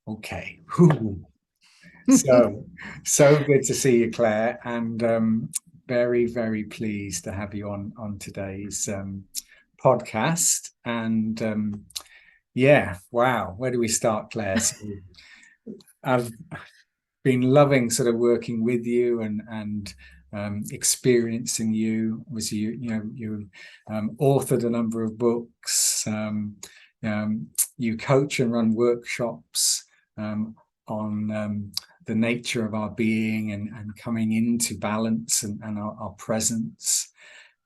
Okay. Whew. So, so good to see you, Claire, and very, very pleased to have you on today's podcast. And yeah, wow, where do we start, Claire? So I've been loving sort of working with you and experiencing you. Was you authored a number of books. You coach and run workshops on the nature of our being and coming into balance and our presence.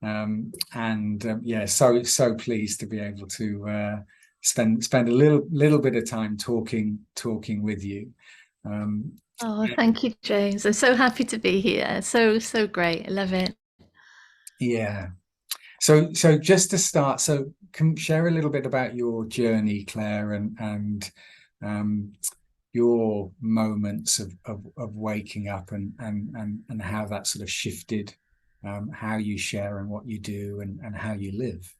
Yeah, so pleased to be able to spend a little bit of time talking with you. Um, Oh, thank you, James. I'm so happy to be here. So great. I love it. yeah. So just to start, so can share a little bit about your journey, Claire, and um, your moments of waking up and how that sort of shifted how you share and what you do and how you live.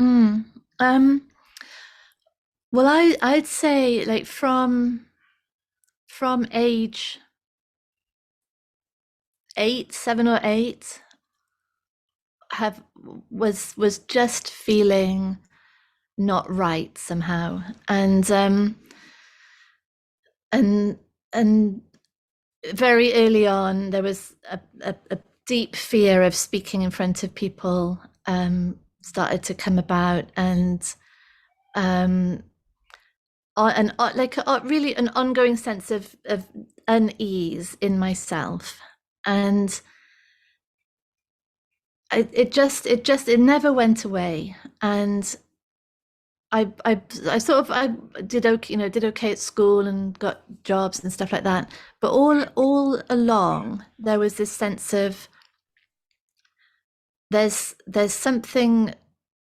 Mm. Um, well, I'd say like from age 8, 7 or 8, have was just feeling not right somehow, and and very early on there was a deep fear of speaking in front of people started to come about, um, like really an ongoing sense of unease in myself, and it never went away. And I sort of I did okay, did okay at school and got jobs and stuff like that. But all along there was this sense of there's something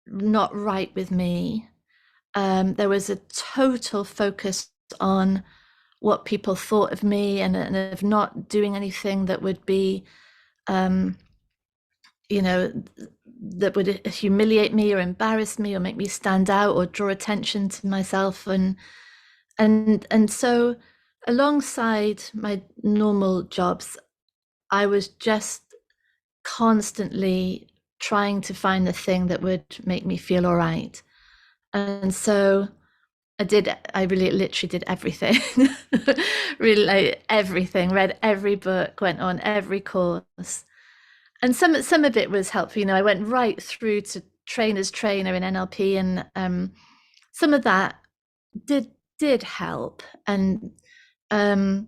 not right with me. There was a total focus on what people thought of me, and of not doing anything that would be, um, you know, that would humiliate me or embarrass me or make me stand out or draw attention to myself. And so alongside my normal jobs, I was just constantly trying to find the thing that would make me feel all right. And so I really literally did everything. Really, like everything, read every book, went on every course. And some of it was helpful. I went right through to trainer's trainer in NLP, and some of that did help. And um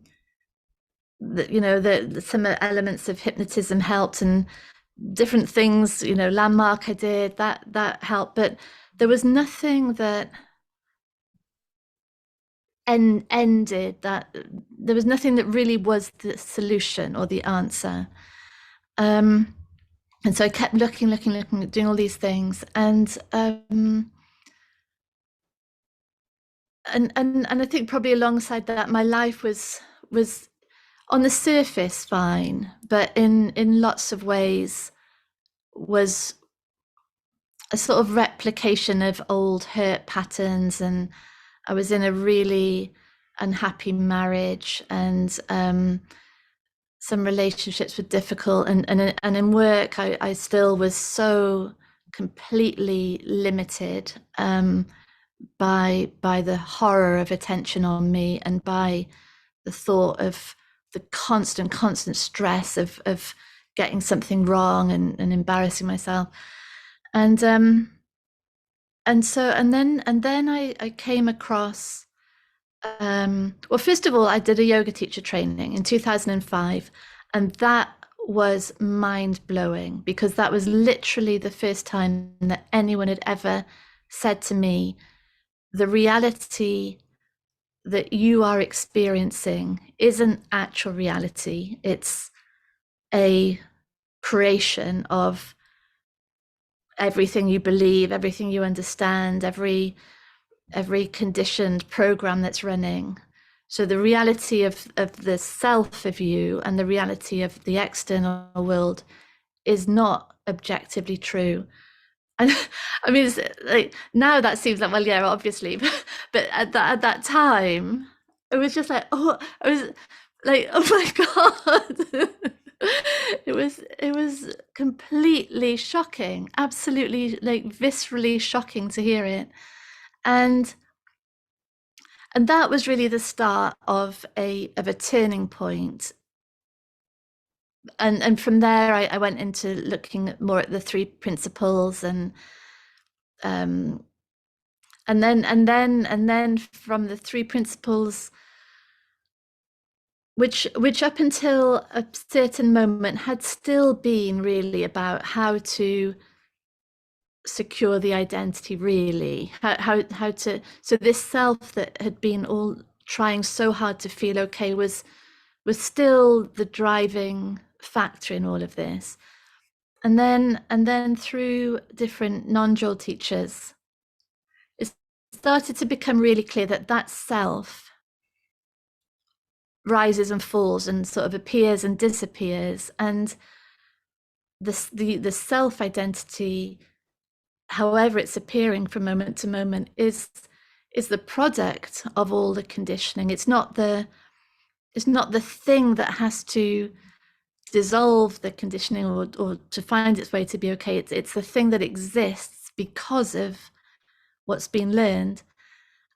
some elements of hypnotism helped, and different things, landmark I did, that helped. But there was nothing that ended that. There was nothing that really was the solution or the answer. um and so I kept looking, doing all these things, and I think probably alongside that, my life was on the surface fine, but in lots of ways was a sort of replication of old hurt patterns. And I was in a really unhappy marriage, and some relationships were difficult, and in work I still was so completely limited, by the horror of attention on me, and by the thought of the constant stress of getting something wrong, and embarrassing myself. And um and so and then and then I came across, well, first of all, I did a yoga teacher training in 2005, and that was mind blowing, because that was literally the first time that anyone had ever said to me, the reality that you are experiencing isn't actual reality. It's a creation of everything you believe, everything you understand, every conditioned program that's running. So the reality of the self of you and the reality of the external world is not objectively true. And I mean, it's like now that seems like, well, yeah, obviously, but at that time, it was just like, oh, I was like, oh my God. It was completely shocking, absolutely like viscerally shocking to hear it. And that was really the start of a turning point. And from there I went into looking more at the three principles, and um and then from the three principles, which up until a certain moment had still been really about how to secure the identity, really, how to, so this self that had been all trying so hard to feel okay was still the driving factor in all of this. And then through different non-dual teachers, it started to become really clear that that self rises and falls and sort of appears and disappears, and the self identity, however it's appearing from moment to moment, is the product of all the conditioning. It's not the thing that has to dissolve the conditioning or to find its way to be okay. It's the thing that exists because of what's been learned.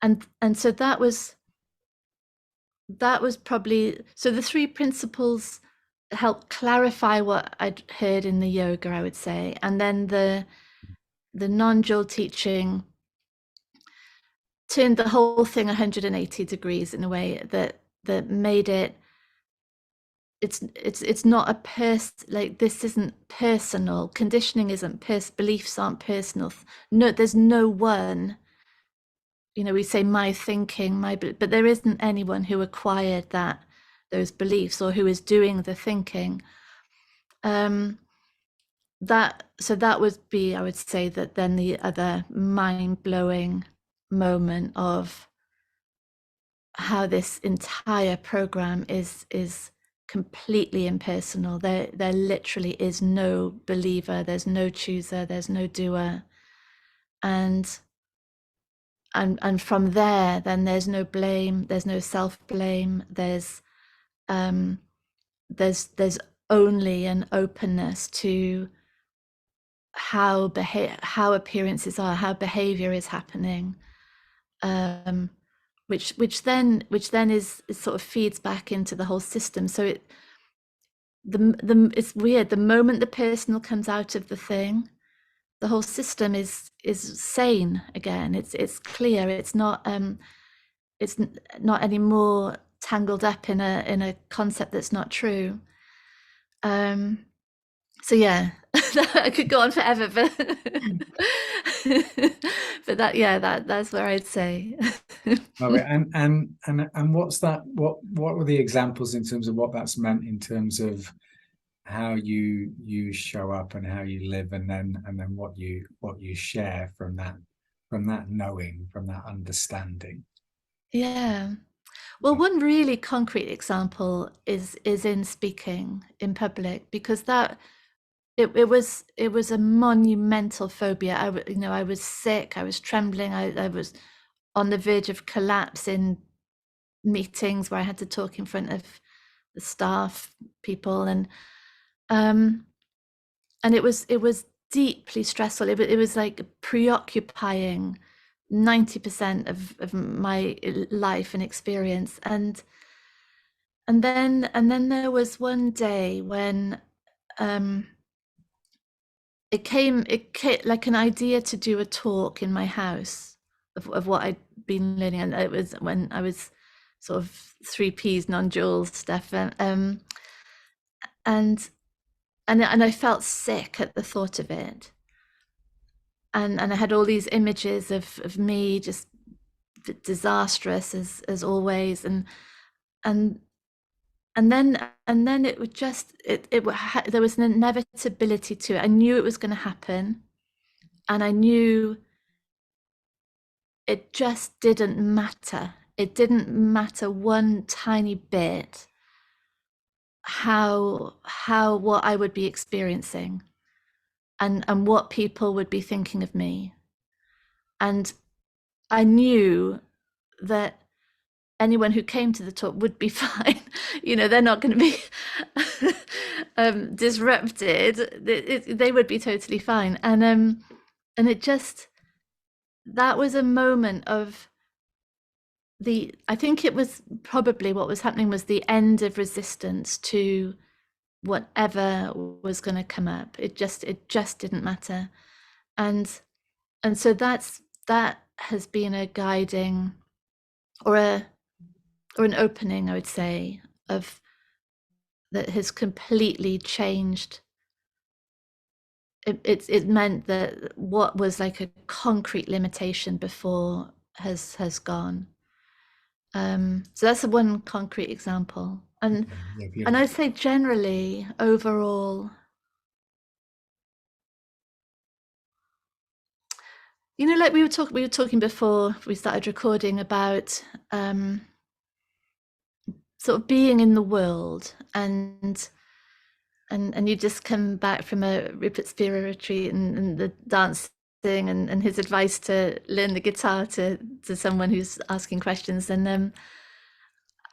And so that was probably, so the three principles helped clarify what I'd heard in the yoga, I would say. And then the non-dual teaching turned the whole thing 180 degrees in a way that made it, it's not a like, this isn't personal. Conditioning isn't beliefs aren't personal. No, there's no one, we say my thinking, but there isn't anyone who acquired those beliefs or who is doing the thinking. That would be, I would say, that then the other mind-blowing moment of how this entire program is completely impersonal. There literally is no believer, there's no chooser, there's no doer. And from there, then there's no blame, there's no self-blame, there's only an openness to how appearances are, how behavior is happening, which then is sort of feeds back into the whole system. So it's weird. The moment the personal comes out of the thing, the whole system is sane again. It's clear. It's not anymore tangled up in a concept that's not true. So yeah, I could go on forever, but that's where I'd say. Love it. And what's that? What were the examples in terms of what that's meant in terms of how you show up and how you live, and then what you share from that knowing, from that understanding? Yeah. Well, one really concrete example is in speaking in public, because that it was a monumental phobia. I was sick, I was trembling, I was on the verge of collapse in meetings where I had to talk in front of the staff people, and it was deeply stressful. It was like preoccupying 90% of my life and experience. And then there was one day when it came like an idea to do a talk in my house of what I'd been learning, and it was when I was sort of 3Ps non-dual stuff, and I felt sick at the thought of it, and I had all these images of me just disastrous as always, and and then it would just there was an inevitability to it. I knew it was going to happen, and I knew it just didn't matter. It didn't matter one tiny bit how what I would be experiencing, and what people would be thinking of me. And I knew that anyone who came to the talk would be fine. They're not going to be disrupted. They would be totally fine. And it just, that was a moment of I think it was probably what was happening was the end of resistance to whatever was going to come up. It just didn't matter. And so that has been a guiding, or an opening, I would say, of that has completely changed. It meant that what was like a concrete limitation before has gone. So that's one concrete example. And I'd say generally, overall, like we were talking before we started recording about sort of being in the world, and you just come back from a Rupert Spira retreat, and the dancing, and his advice to learn the guitar to someone who's asking questions. And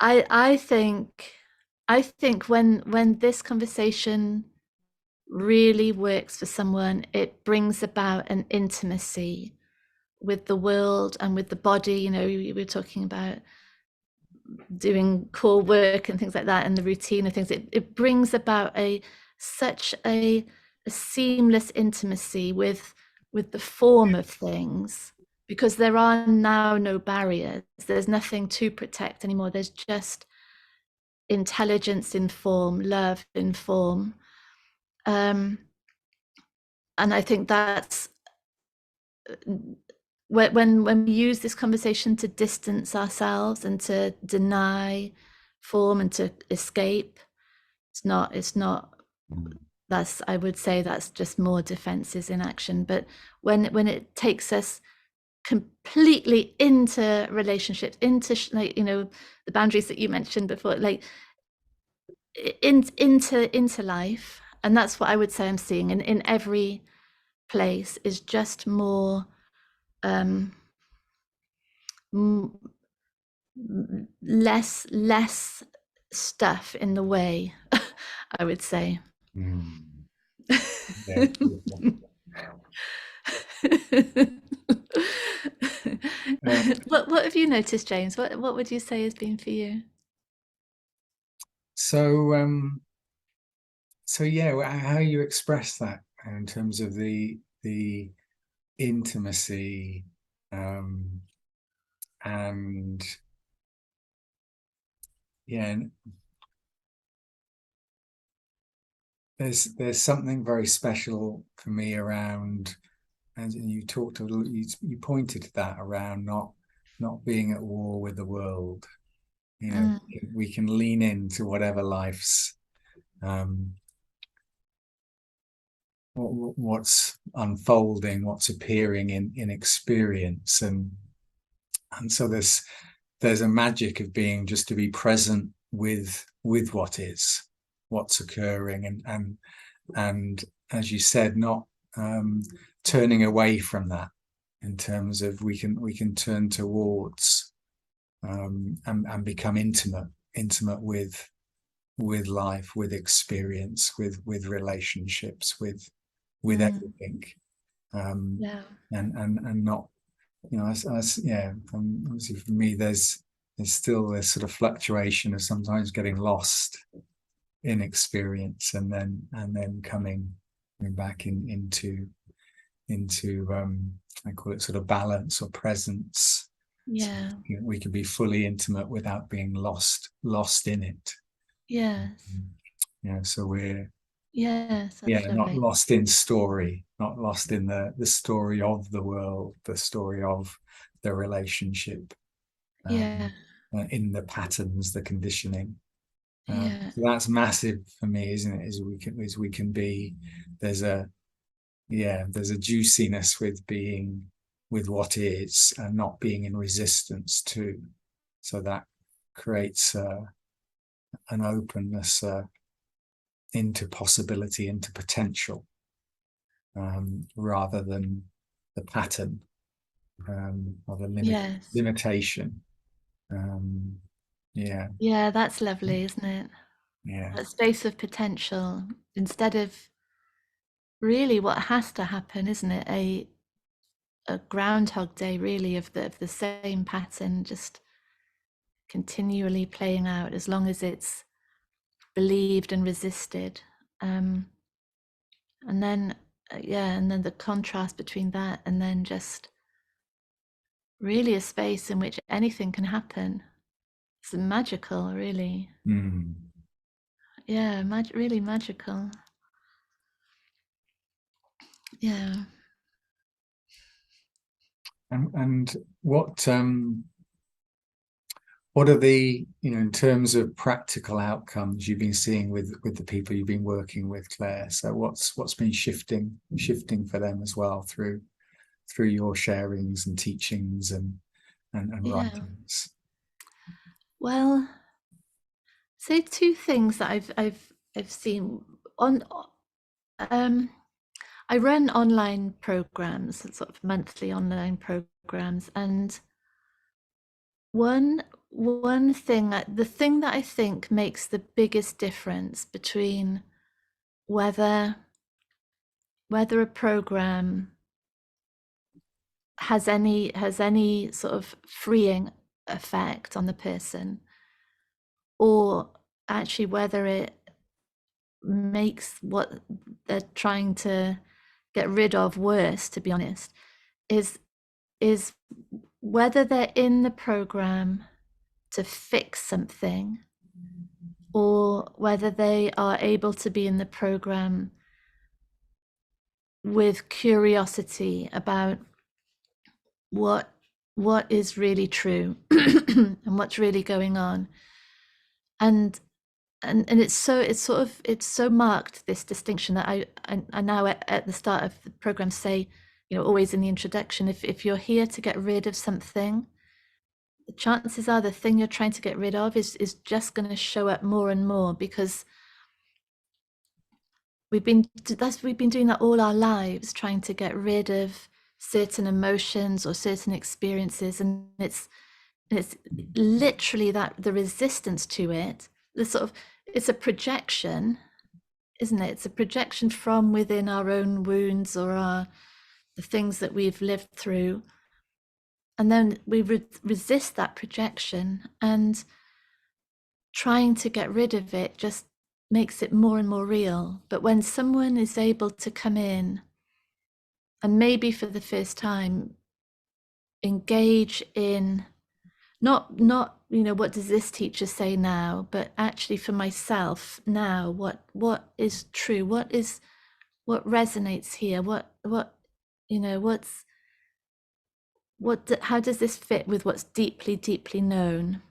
I think when this conversation really works for someone, it brings about an intimacy with the world and with the body. We were talking about doing core work and things like that, and the routine of things. It brings about such a seamless intimacy with the form of things, because there are now no barriers. There's nothing to protect anymore. There's just intelligence in form, love in form. And I think that's when we use this conversation to distance ourselves and to deny form and to escape, it's not that's, I would say, that's just more defenses in action. But when it takes us completely into relationships, into the boundaries that you mentioned before, like into life, and that's what I would say I'm seeing in every place, is just more less stuff in the way, I would say. Yeah. What have you noticed, James? What would you say has been for you? So yeah, how you express that in terms of the intimacy, and yeah, there's something very special for me around, and you talked a little, you pointed to that around not being at war with the world. We can lean into whatever life's what's unfolding, what's appearing in experience, and so there's a magic of being just to be present with what is, what's occurring, and as you said, not turning away from that, in terms of we can turn towards and become intimate with life, with experience, with relationships, with everything, Yeah. and not, yeah, obviously for me there's still this sort of fluctuation of sometimes getting lost in experience, and then coming back into I call it sort of balance or presence. Yeah. So we can be fully intimate without being lost in it. Yes. So we're Yes, that's not lovely. lost in story, not lost in the story of the world, the story of the relationship, Yeah. in the patterns, the conditioning. Yeah. So that's massive for me, isn't it? Is we can be, there's a juiciness with being with what is, and not being in resistance to. So that creates an openness into possibility, into potential, rather than the pattern, or the Yes. limitation. Um, yeah, Yeah, that's lovely, isn't it? yeah. That space of potential instead of really what has to happen, isn't it? A groundhog day, really, of the same pattern, just continually playing out as long as it's believed and resisted. And then, yeah, and then the contrast between that and then just really a space in which anything can happen. It's magical, really. Mm. Yeah, really magical. Yeah. And what are the, in terms of practical outcomes you've been seeing with the people you've been working with, Claire? So what's been shifting for them as well through your sharings and teachings and Yeah. writings? Well, say two things that I've seen on. Um, I run online programs, sort of monthly online programs, and one thing, the thing that I think makes the biggest difference between whether a program has any sort of freeing effect on the person, or actually whether it makes what they're trying to get rid of worse, to be honest, is is whether they're in the program to fix something, or whether they are able to be in the program with curiosity about what is really true and what's really going on. And it's so marked, this distinction, that I now at the start of the program say, always in the introduction, if you're here to get rid of something, the chances are the thing you're trying to get rid of is just going to show up more and more, because we've been doing that all our lives, trying to get rid of certain emotions or certain experiences, and it's literally that the resistance to it, the sort of, it's a projection, isn't it? It's a projection from within our own wounds, or the things that we've lived through, and then we resist that projection, and trying to get rid of it just makes it more and more real. But when someone is able to come in and maybe for the first time engage in, not what does this teacher say now, but actually for myself now, what is true, what resonates here, what's how does this fit with what's deeply, deeply known,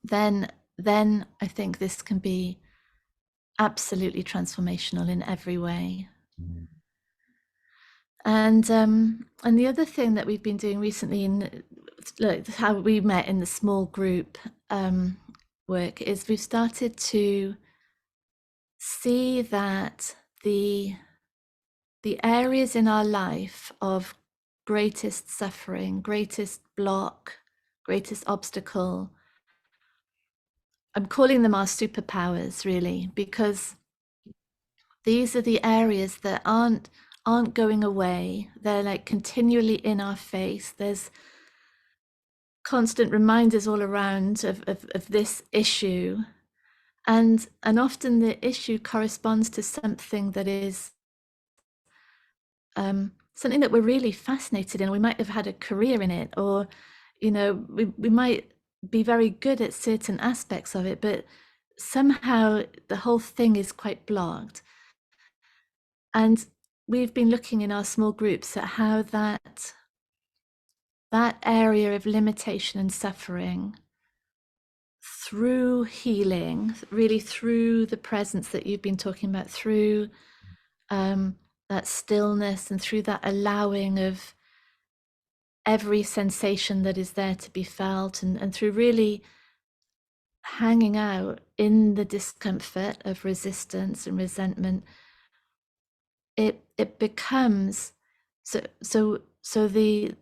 then I think this can be absolutely transformational in every way. Mm. And the other thing that we've been doing recently, in how we met in the small group work, is we've started to see that the areas in our life of greatest suffering, greatest block, greatest obstacle, I'm calling them our superpowers, really, because these are the areas that aren't going away. They're like continually in our face. There's constant reminders all around of this issue, and often the issue corresponds to something that is something that we're really fascinated in. We might have had a career in it, or we might be very good at certain aspects of it, but somehow the whole thing is quite blocked. And we've been looking in our small groups at how that area of limitation and suffering, through healing, really through the presence that you've been talking about, through that stillness, and through that allowing of every sensation that is there to be felt, and through really hanging out in the discomfort of resistance and resentment, it becomes so the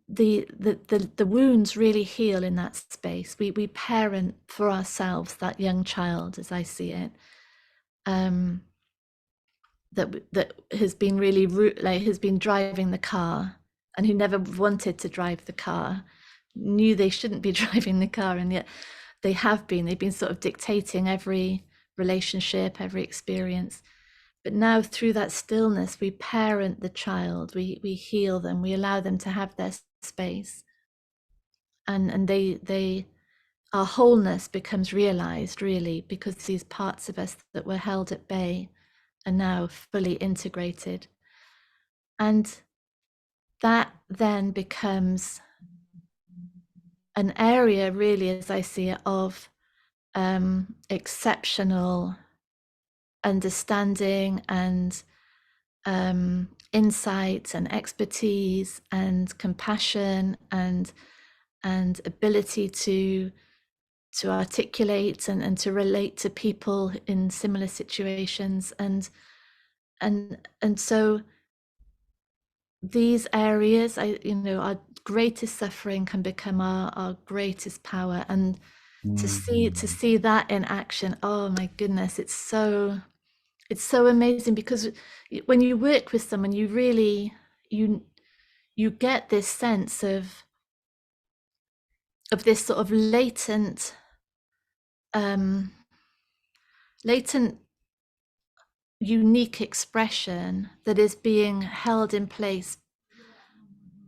the wounds really heal in that space. We parent for ourselves that young child, as I see it, that has been really like has been driving the car, and who never wanted to drive the car, knew they shouldn't be driving the car, and yet they've been sort of dictating every relationship, every experience. But now through that stillness, we parent the child, we heal them, we allow them to have their space, and they our wholeness becomes realized, really, because these parts of us that were held at bay are now fully integrated. And that then becomes an area, really, as I see it, of exceptional understanding and insight and expertise and compassion and ability to articulate and to relate to people in similar situations, and so these areas, our greatest suffering can become our greatest power. And to see that in action, oh my goodness, it's so amazing, because when you work with someone, you really you get this sense of this sort of latent unique expression that is being held in place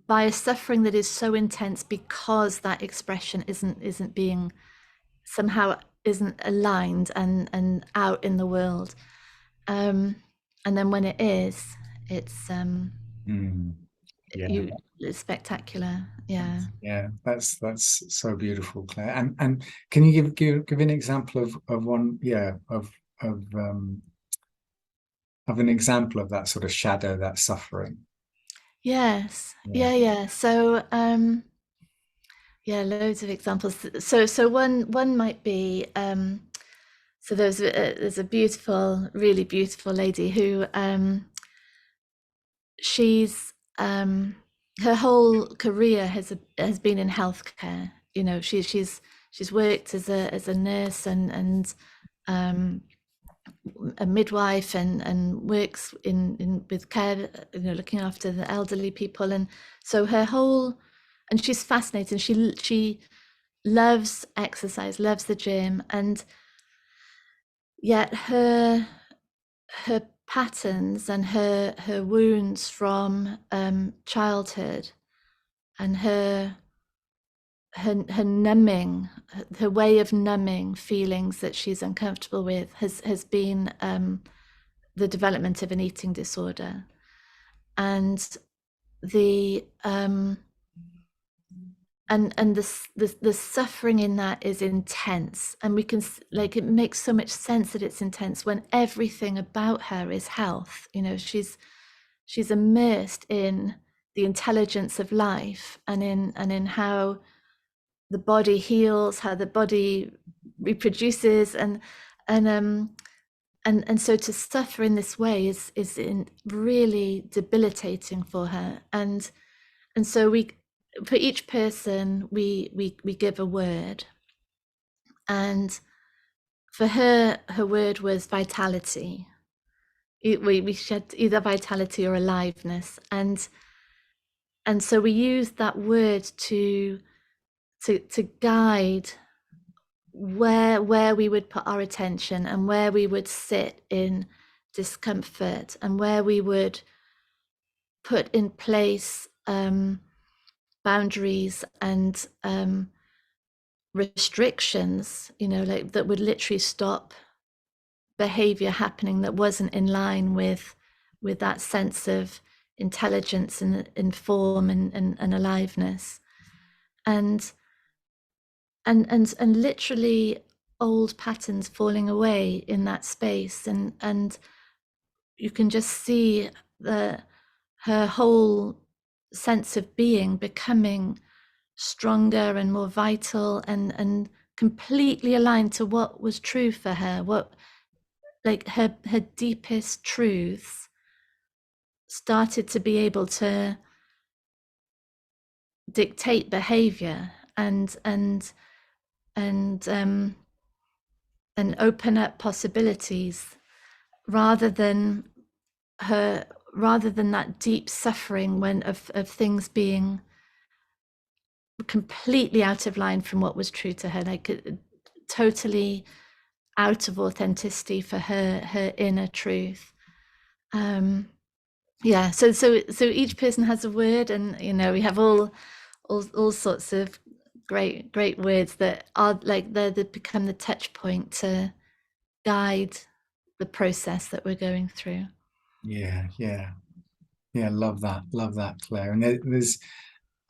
by a suffering that is so intense, because that expression isn't being somehow isn't aligned and out in the world. And then when it is, it's Yeah, it's spectacular. Yeah. that's so beautiful, Claire. And can you give an example of one, of um of an example of that sort of shadow, that suffering? Yes. Yeah. Yeah. So yeah, loads of examples. So one might be so there's a beautiful, really beautiful lady who she's her whole career has been in healthcare. She's worked as a nurse and a midwife, and works in with care, looking after the elderly people. And so her whole, and she's fascinating. She loves exercise, loves the gym, and yet her patterns and her wounds from childhood, and her numbing, her way of numbing feelings that she's uncomfortable with, has been the development of an eating disorder. And the and the suffering in that is intense, and we can, like, it makes so much sense that it's intense when everything about her is health. She's immersed in the intelligence of life, and in how the body heals, how the body reproduces, and so to suffer in this way is really debilitating for her. And so for each person we give a word, and for her word was vitality. We shed either vitality or aliveness, and so we used that word to guide where we would put our attention, and where we would sit in discomfort, and where we would put in place boundaries and restrictions, like that would literally stop behavior happening that wasn't in line with that sense of intelligence and form and aliveness. And literally old patterns falling away in that space, and you can just see her whole sense of being becoming stronger and more vital, and completely aligned to what was true for her, what, like, her deepest truths started to be able to dictate behavior and open up possibilities, rather than that deep suffering of things being completely out of line from what was true to her, like totally out of authenticity for her inner truth. Yeah, so each person has a word, and we have all sorts of great words that are like they become the touch point to guide the process that we're going through. Yeah, yeah, yeah. Love that, Claire. And there's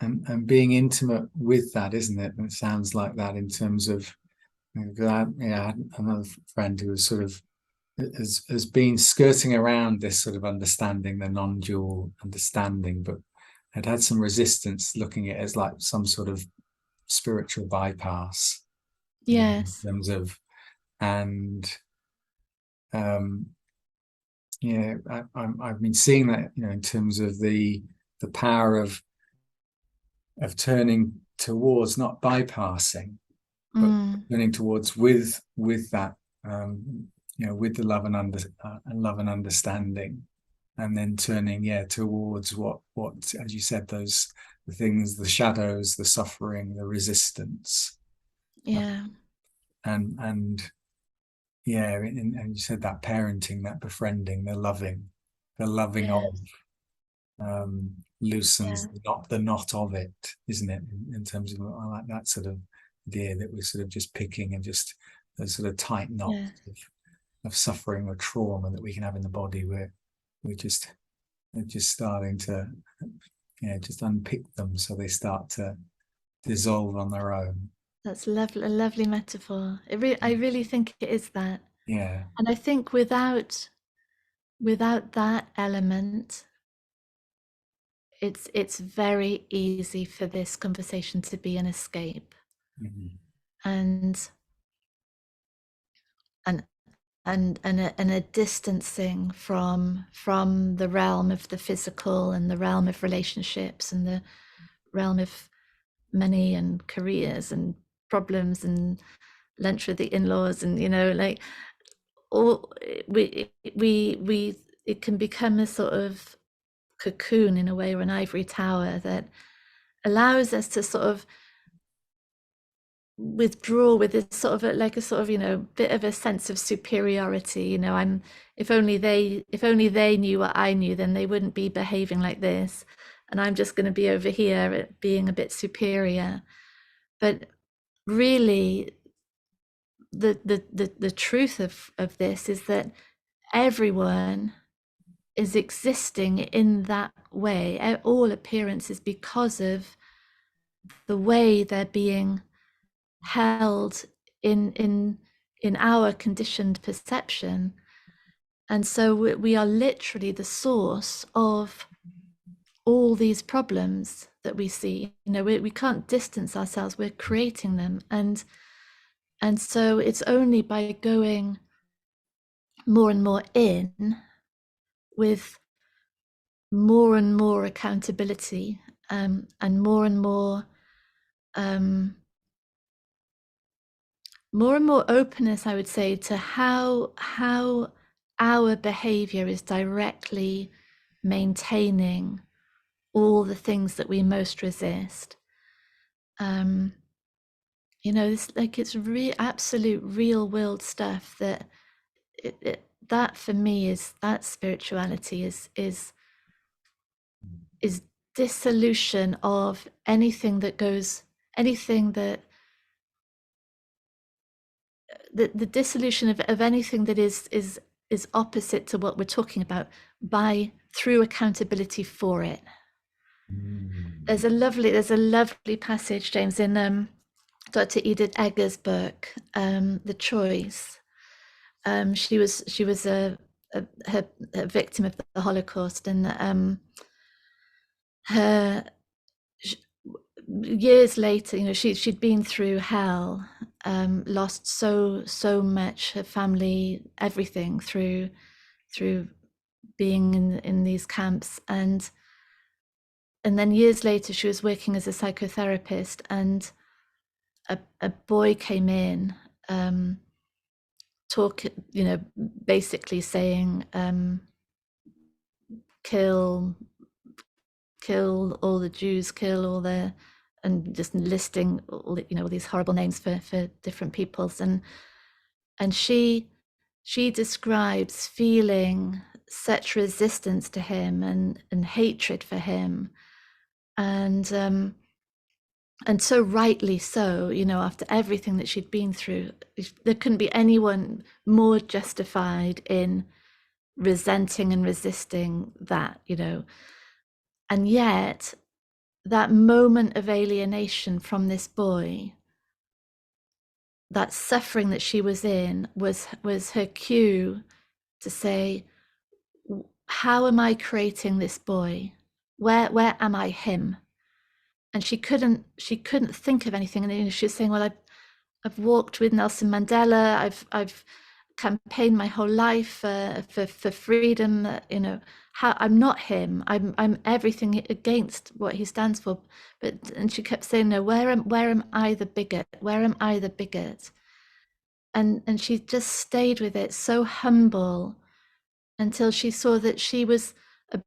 and being intimate with that, isn't it? And it sounds like that in terms of, I had another friend who was sort of has been skirting around this sort of understanding, the non-dual understanding, but had some resistance, looking at it as like some sort of spiritual bypass, in Yes. terms of, and um yeah, I've been seeing that, in terms of the power of turning towards, not bypassing, but Mm, turning towards with that, with the love and love and understanding, and then turning, towards what, as you said, the things, the shadows, the suffering, the resistance, yeah. and yeah, and you said that parenting, that befriending, the loving Yeah. of, loosens Yeah. the knot of it, isn't it? In terms of, I like that sort of idea that we're sort of just picking, and just those sort of tight knots Yeah. of suffering or trauma that we can have in the body, where we just we're just starting to, just unpick them, so they start to dissolve on their own. That's lovely, a lovely metaphor. I really think it is that. Yeah. And I think without that element, it's very easy for this conversation to be an escape, Mhm. and and and a distancing from the realm of the physical, and the realm of relationships, and the realm of money and careers and problems and lunch with the in-laws, and like all we it can become a sort of cocoon in a way, or an ivory tower that allows us to sort of withdraw with this sort of like a sort of bit of a sense of superiority. I'm if only they knew what I knew, then they wouldn't be behaving like this, and I'm just going to be over here being a bit superior. But really, the truth of this is that everyone is existing in that way. All appearances, because of the way they're being held in our conditioned perception. And so we are literally the source of all these problems that we see. We can't distance ourselves, we're creating them. And so it's only by going more and more in, with more and more accountability, and um, more and more openness, I would say, to how our behavior is directly maintaining all the things that we most resist. It's like it's absolute real world stuff that that for me is that spirituality is dissolution of anything that goes, anything that the dissolution of anything that is opposite to what we're talking about, by through accountability for it. Mm. There's a lovely passage, James, in Dr. Edith Eger's book, The Choice. She was a victim of the Holocaust, and her years later, she'd been through hell, lost so much, her family, everything, through being in these camps, and then years later, she was working as a psychotherapist, and a boy came in, basically saying, kill all the Jews, kill all the, and just listing all these horrible names for different peoples, and she describes feeling such resistance to him and hatred for him, and so rightly so, after everything that she'd been through. There couldn't be anyone more justified in resenting and resisting that, and yet that moment of alienation from this boy, that suffering that she was in, was her cue to say, how am I creating this boy? Where am I him? And she couldn't think of anything. And she was saying, well, I've walked with Nelson Mandela. I've campaigned my whole life for freedom. How I'm not him. I'm everything against what he stands for. And she kept saying, no, where am I the bigot? Where am I the bigot? And she just stayed with it, so humble, until she saw that she was a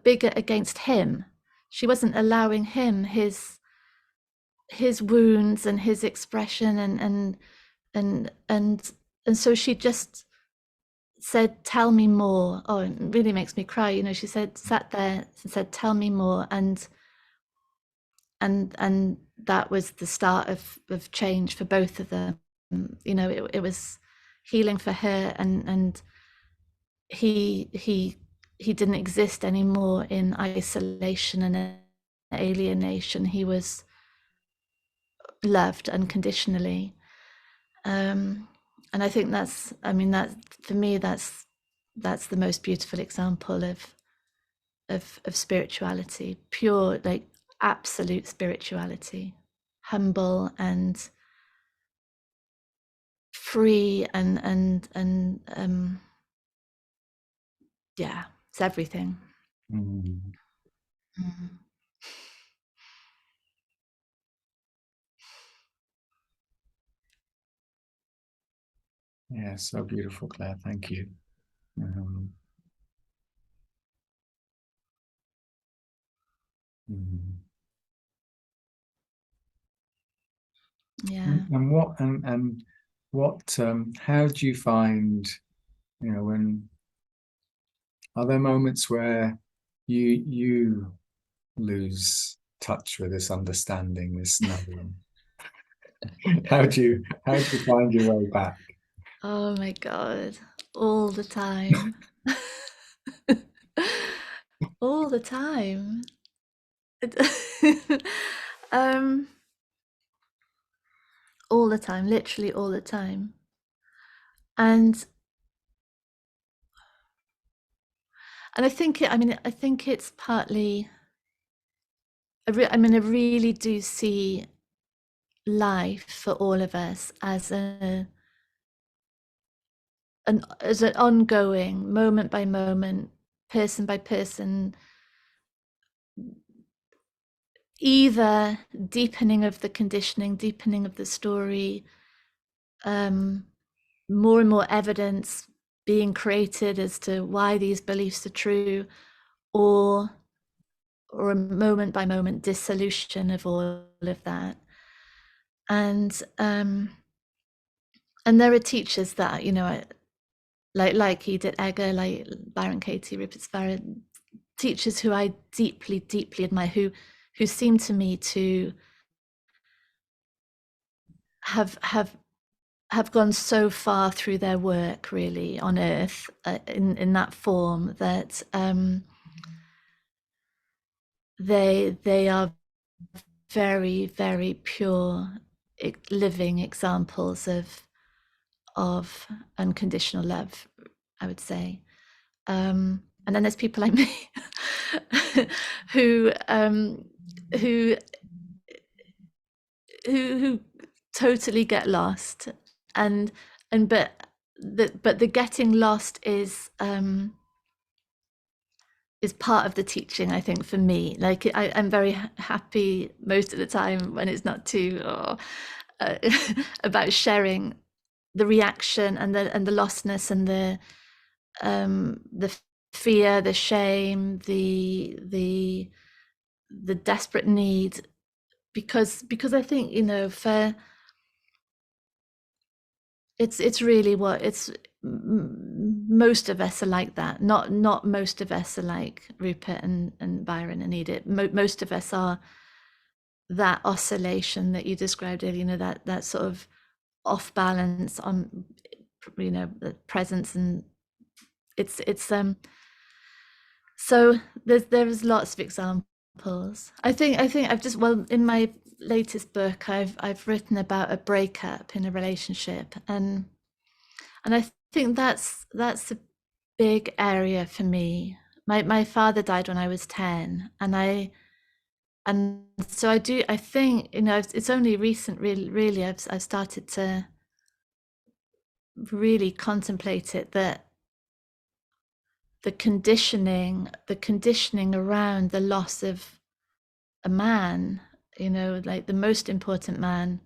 bigot against him. She wasn't allowing him his wounds and his expression, and so she just said, tell me more. Oh, it really makes me cry. She sat there and said, tell me more, and that was the start of change for both of them. It was healing for her, and he didn't exist anymore in isolation and alienation. He was loved unconditionally, and I think that for me, that's the most beautiful example of spirituality, pure, like absolute spirituality, humble and free, and yeah, it's everything. Mm. Mm. Yeah, so beautiful, Claire. Thank you. Um, mm. Yeah. And what how do you find, when, are there moments where you lose touch with this understanding, this knowing? How do you find your way back? Oh my God, all the time. All the time. um, all the time, literally all the time. And I think I think it's partly, I really do see life for all of us as as an ongoing, moment by moment, person by person, either deepening of the conditioning, deepening of the story, more and more evidence being created as to why these beliefs are true, or a moment by moment dissolution of all of that. And there are teachers that like Edith Egger, like Byron Katie, Rupert Sparrow, teachers who I deeply, deeply admire, who seem to me to have gone so far through their work, really, on earth, in that form, that they are very, very pure living examples of unconditional love, I would say. And then there's people like me who who totally get lost, and but the getting lost is is part of the teaching, I think, for me. Like I'm very happy most of the time when it's not too about sharing the reaction and the lostness and the fear, the shame, the desperate need, because I think, you know, for it's really what it's most of us are like that. Not most of us are like Rupert and Byron and Edith. Most of us are that oscillation that you described earlier, you know, that sort of off balance on, you know, the presence. And it's so there's lots of examples. I think I've just, well, in my latest book I've written about a breakup in a relationship, and I think that's a big area for me. My father died when I was 10, and so I think, you know, it's only recent, really I've started to really contemplate it, that the conditioning around the loss of a man, you know, like the most important man,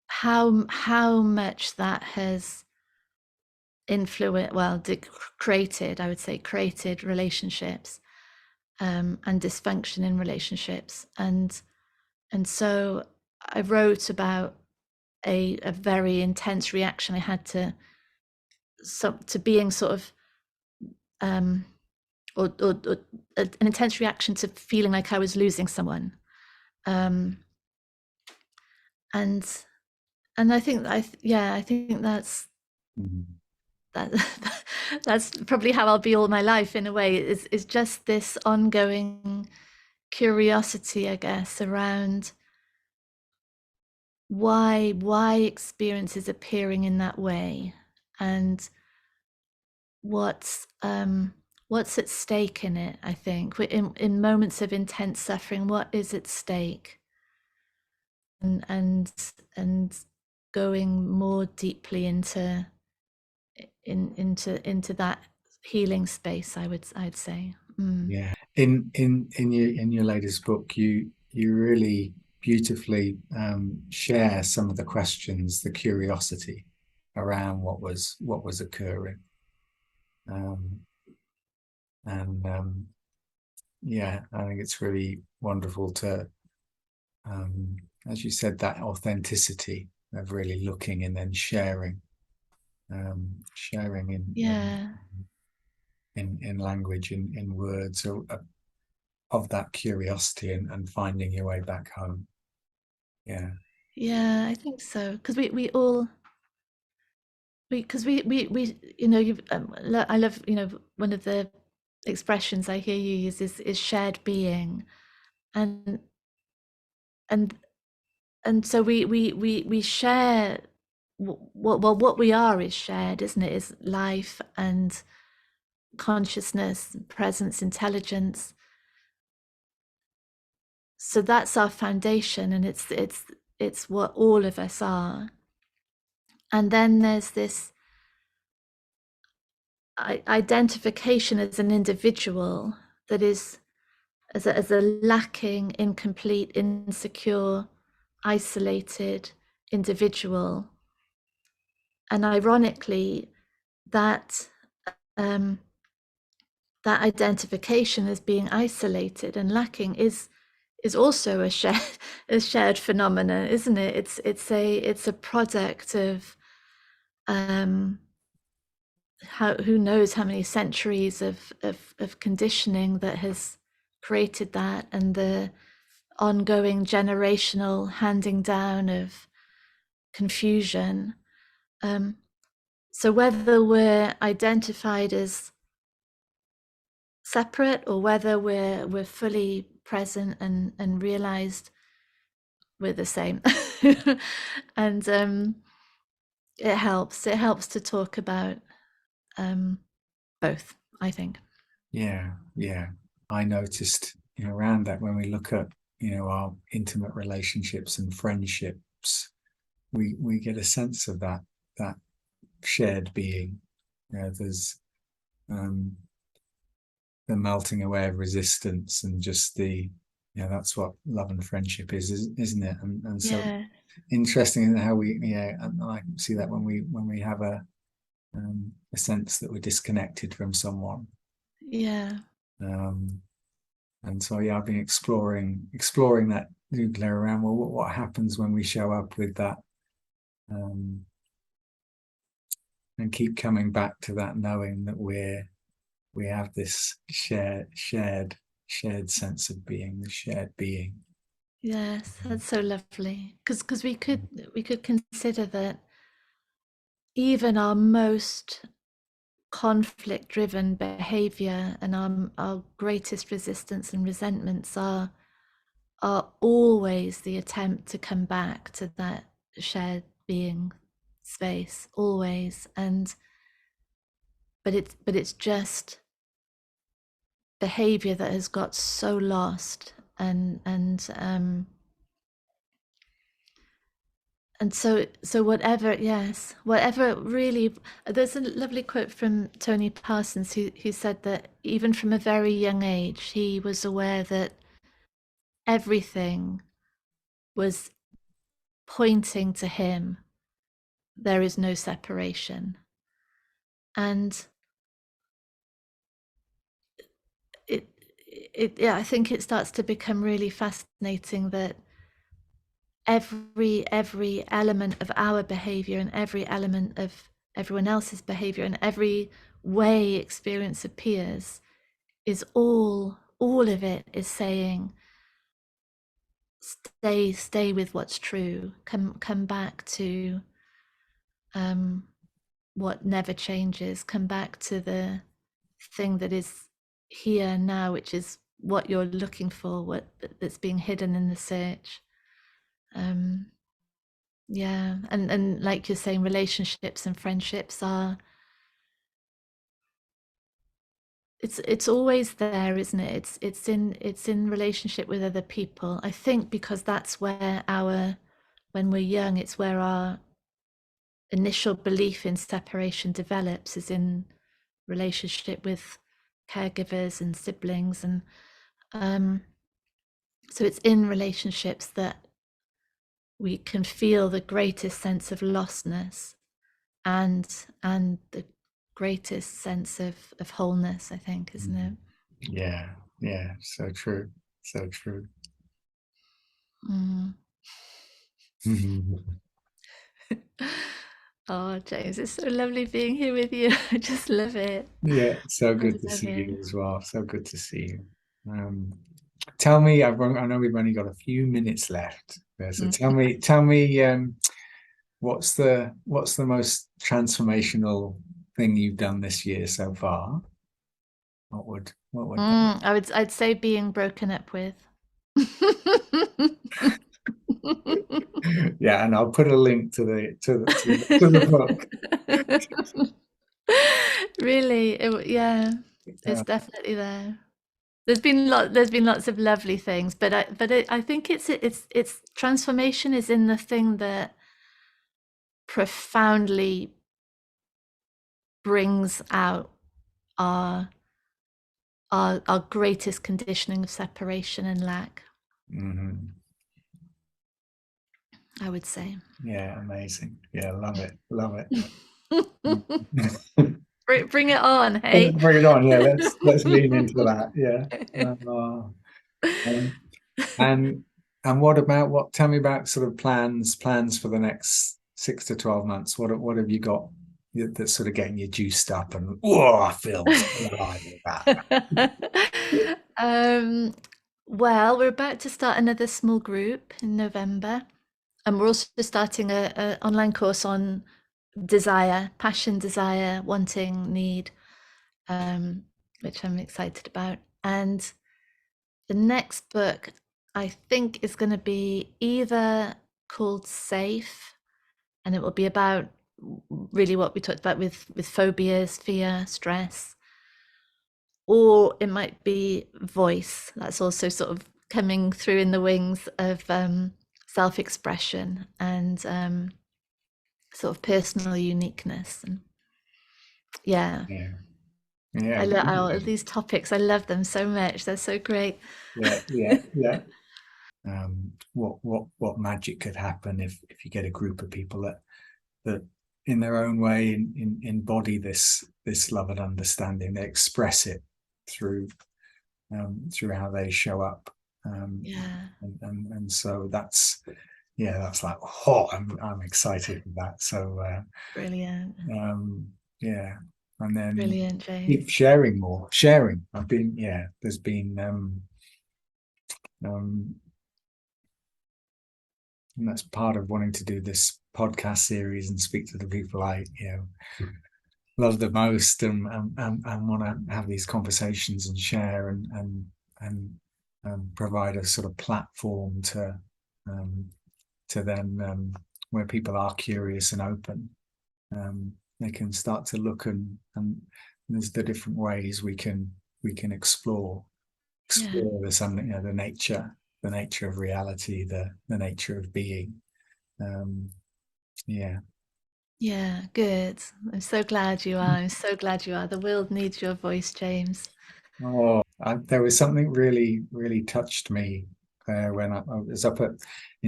how much that has influenced, well, created, I would say, created relationships, and dysfunction in relationships. And so I wrote about a very intense reaction I had to being sort of or an intense reaction to feeling like I was losing someone, and I think I think that's that that's probably how I'll be all my life, in a way, is just this ongoing curiosity, I guess, around why experience is appearing in that way, and what's at stake in it. I think in moments of intense suffering, what is at stake, and going more deeply into that healing space, I'd say. Yeah. In your latest book, you really beautifully share some of the questions, the curiosity around what was occurring. Um, and yeah, I think it's really wonderful to, as you said, that authenticity of really looking and then sharing, sharing Yeah. in language, in words of that curiosity, and finding your way back home. Yeah. Yeah, I think so. Because we all because we you know, I love, you know, one of the expressions I hear you use is shared being, and and so we share what we are is shared, isn't it? Is life and consciousness, presence, intelligence. So that's our foundation, and it's what all of us are. And then there's this identification as an individual that is as a lacking, incomplete, insecure, isolated individual. And ironically, that that identification as being isolated and lacking is also a shared phenomena, isn't it? It's a product of who knows how many centuries of conditioning that has created that, and the ongoing generational handing down of confusion. So whether we're identified as separate, or whether we're fully present and realized we're the same, and it helps to talk about both, I think. Yeah, yeah. I noticed, you know, around that, when we look at, you know, our intimate relationships and friendships, we get a sense of that shared being. You know, there's melting away of resistance, and just that's what love and friendship is, isn't it? And so Yeah, interesting in how and I see that when we have a sense that we're disconnected from someone. yeah, um and so I've been exploring that nuclear around, well, what happens when we show up with that, um and keep coming back to that, knowing that we have this shared sense of being, the shared being. yes. That's so lovely. Because we could consider that even our most conflict-driven behavior and our greatest resistance and resentments are always the attempt to come back to that shared being space, always. And but it's just behavior that has got so lost, and so whatever, yes, whatever really. There's a lovely quote from Tony Parsons who said that even from a very young age he was aware that everything was pointing to him. There is no separation. And it yeah, I think it starts to become really fascinating that every element of our behavior and every element of everyone else's behavior and every way experience appears is all of it is saying, stay with what's true, come back to what never changes, come back to the thing that is here now, which is what you're looking for, what that's being hidden in the search. Yeah, and like you're saying, relationships and friendships are, it's always there, isn't it? It's in relationship with other people, I think, because that's where when we're young, it's where our initial belief in separation develops, is in relationship with caregivers and siblings, and so it's in relationships that we can feel the greatest sense of lostness and the greatest sense of wholeness, I think, isn't it? Yeah, so true, so true. Mm. Oh, James, it's so lovely being here with you. I just love it. Yeah, so I good to love see it. you as well. So good to see you. Tell me, I know we've only got a few minutes left there, so Mm. tell me, what's the most transformational thing you've done this year so far? What would that? I'd say being broken up with. Yeah, and I'll put a link to the book. Really, yeah, it's Uh, definitely there. There's been lots of lovely things, but I think it's transformation is in the thing that profoundly brings out our our greatest conditioning of separation and lack, mhm. I would say. Yeah, amazing. Yeah, love it, love it. Bring it on, hey. Bring it on. Yeah, let's lean into that. Yeah. Um, and what about tell me about sort of plans for the next 6 to 12 months. What have you got that's sort of getting you juiced up and, oh, I feel so alive with that. um, well, we're about to start another small group in November, and we're also starting a online course on desire, passion, desire, wanting, need, which I'm excited about. And the next book, I think, is going to be either called Safe, and it will be about really what we talked about with phobias, fear, stress, or it might be Voice. That's also sort of coming through in the wings of self-expression and sort of personal uniqueness. And yeah, Yeah. Yeah. These topics. I love them so much. They're so great. Yeah. What magic could happen if you get a group of people that in their own way embody this love and understanding. They express it through how they show up. Yeah. And so that's like, oh, I'm excited for that. So Brilliant. yeah, and then Brilliant, James. keep sharing. There's been and that's part of wanting to do this podcast series and speak to the people I love the most, and want to have these conversations and share and provide a sort of platform to then where people are curious and open, they can start to look and there's the different ways we can explore the something, the nature of reality, the nature of being. Yeah. Yeah, good. I'm so glad you are. I'm so glad you are. The world needs your voice, James. Oh, there was something really, really touched me there when I was up in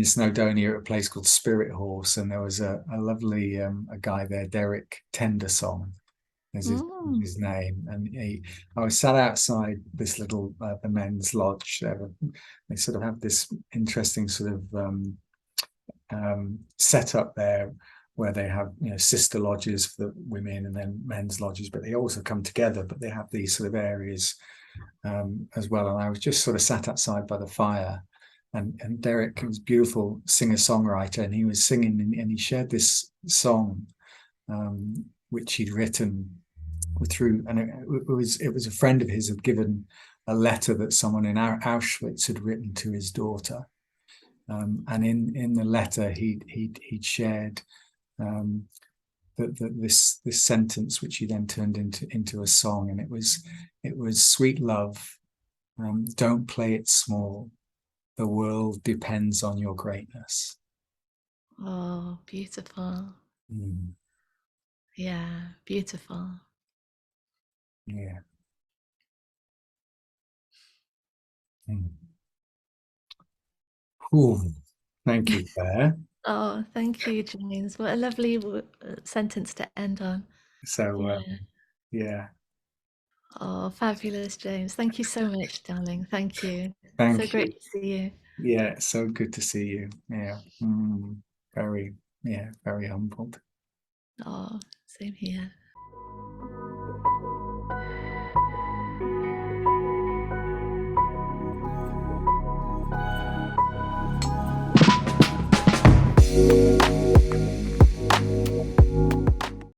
Snowdonia at a place called Spirit Horse, and there was a lovely a guy there, Derek Tendersong is his name, and I was sat outside this little the men's lodge. They sort of have this interesting sort of setup there where they have sister lodges for the women and then men's lodges, but they also come together, but they have these sort of areas as well. And I was just sort of sat outside by the fire, and Derek was a beautiful singer-songwriter, and he was singing, and he shared this song which he'd written through, and it was a friend of his had given a letter that someone in Auschwitz had written to his daughter. And in the letter he'd shared this sentence, which he then turned into a song, and it was sweet love, don't play it small, the world depends on your greatness. Oh, beautiful. Yeah, beautiful. Yeah. Ooh, thank you, Claire. Oh, thank you, James. What a lovely sentence to end on. So Yeah. yeah, Oh, fabulous, James. Thank you so much, darling. Thank you. So thank great you. to see you. Yeah, so good to see you. Yeah. Very, very humbled. Oh, same here.